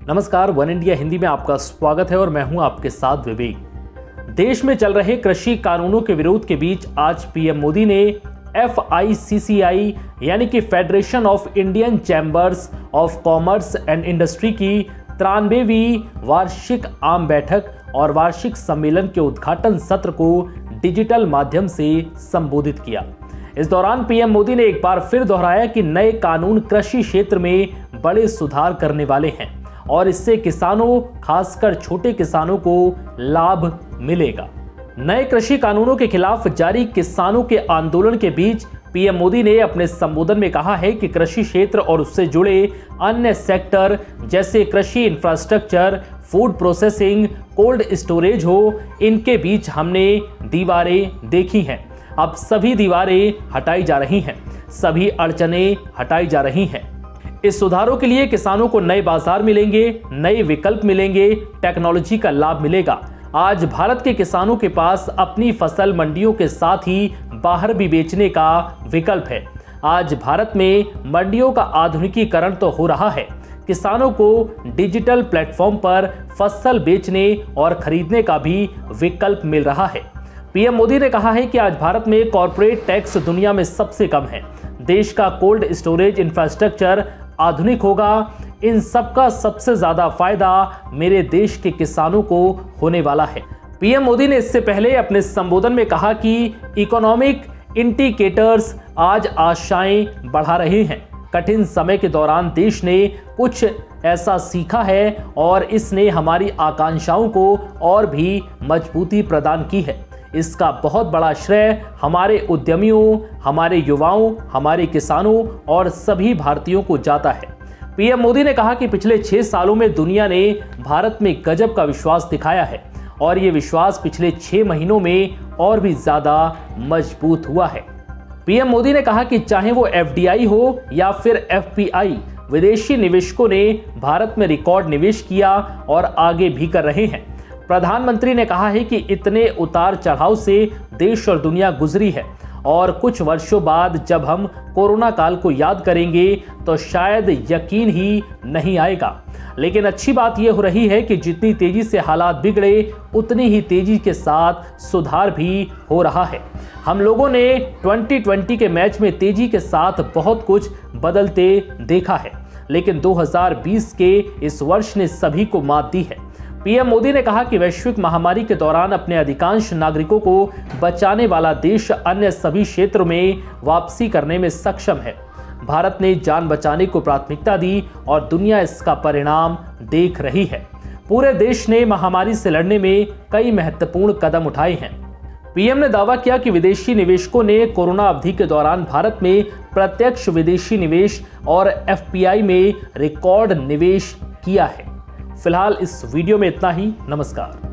नमस्कार, one India Hindi में आपका स्वागत है और मैं हूं आपके साथ विवेक। देश में चल रहे कृषि कानूनों के विरोध के बीच आज पीएम मोदी ने FICCI यानी कि federation of Indian chambers of commerce and industry की 93वीं वार्षिक आम बैठक और वार्षिक सम्मेलन के उद्घाटन सत्र को डिजिटल माध्यम से संबोधित किया। इस दौरान पीएम मोदी ने एक बार फिर दोहराया कि नए कानून कृषि क्षेत्र में बड़े सुधार करने वाले हैं और इससे किसानों, खासकर छोटे किसानों को लाभ मिलेगा। नए कृषि कानूनों के खिलाफ जारी किसानों के आंदोलन के बीच पीएम मोदी ने अपने संबोधन में कहा है कि कृषि क्षेत्र और उससे जुड़े अन्य सेक्टर जैसे कृषि infrastructure, food processing, cold storage हो, इनके बीच हमने दीवारें देखी हैं। अब सभी दीवारें हटाई जा रही हैं, सभी अड़चनें हटाई जा रही हैं। इस सुधारों के लिए किसानों को नए बाजार मिलेंगे, नए विकल्प मिलेंगे, टेक्नोलॉजी का लाभ मिलेगा। आज भारत के किसानों के पास अपनी फसल मंडियों के साथ ही बाहर भी बेचने का विकल्प है। आज भारत में मंडियों का आधुनिकीकरण तो हो रहा है, किसानों को डिजिटल प्लेटफॉर्म पर फसल बेचने और खरीदने का भी विकल्प मिल रहा है। पीएम मोदी ने कहा है कि आज भारत में कॉर्पोरेट टैक्स दुनिया में सबसे कम है। देश का कोल्ड स्टोरेज इंफ्रास्ट्रक्चर आधुनिक होगा। इन सब का सबसे ज्यादा फायदा मेरे देश के किसानों को होने वाला है। पीएम मोदी ने इससे पहले अपने संबोधन में कहा कि इकोनॉमिक इंडिकेटर्स आज आशाएं बढ़ा रहे हैं। कठिन समय के दौरान देश ने कुछ ऐसा सीखा है और इसने हमारी आकांक्षाओं को और भी मजबूती प्रदान की है। इसका बहुत बड़ा श्रेय हमारे उद्यमियों, हमारे युवाओं, हमारे किसानों और सभी भारतीयों को जाता है। पीएम मोदी ने कहा कि पिछले 6 सालों में दुनिया ने भारत में गजब का विश्वास दिखाया है और ये विश्वास पिछले 6 महीनों में और भी ज्यादा मजबूत हुआ है। पीएम मोदी ने कहा कि चाहे वो FDI हो या फिर FPI, विदेशी निवेशकों ने भारत में रिकॉर्ड निवेश किया और आगे भी कर रहे हैं। प्रधानमंत्री ने कहा है कि इतने उतार चढ़ाव से देश और दुनिया गुजरी है और कुछ वर्षों बाद जब हम कोरोना काल को याद करेंगे तो शायद यकीन ही नहीं आएगा। लेकिन अच्छी बात यह हो रही है कि जितनी तेजी से हालात बिगड़े उतनी ही तेजी के साथ सुधार भी हो रहा है। हम लोगों ने 2020 के मैच में तेजी के साथ बहुत कुछ बदलते देखा है, लेकिन 2020 के इस वर्ष ने सभी को मात दी है। पीएम मोदी ने कहा कि वैश्विक महामारी के दौरान अपने अधिकांश नागरिकों को बचाने वाला देश अन्य सभी क्षेत्रों में वापसी करने में सक्षम है। भारत ने जान बचाने को प्राथमिकता दी और दुनिया इसका परिणाम देख रही है। पूरे देश ने महामारी से लड़ने में कई महत्वपूर्ण कदम उठाए हैं। पीएम ने दावा किया कि विदेशी निवेशकों ने कोरोना अवधि के दौरान भारत में प्रत्यक्ष विदेशी निवेश और FPI में रिकॉर्ड निवेश किया है। फिलहाल इस वीडियो में इतना ही। नमस्कार।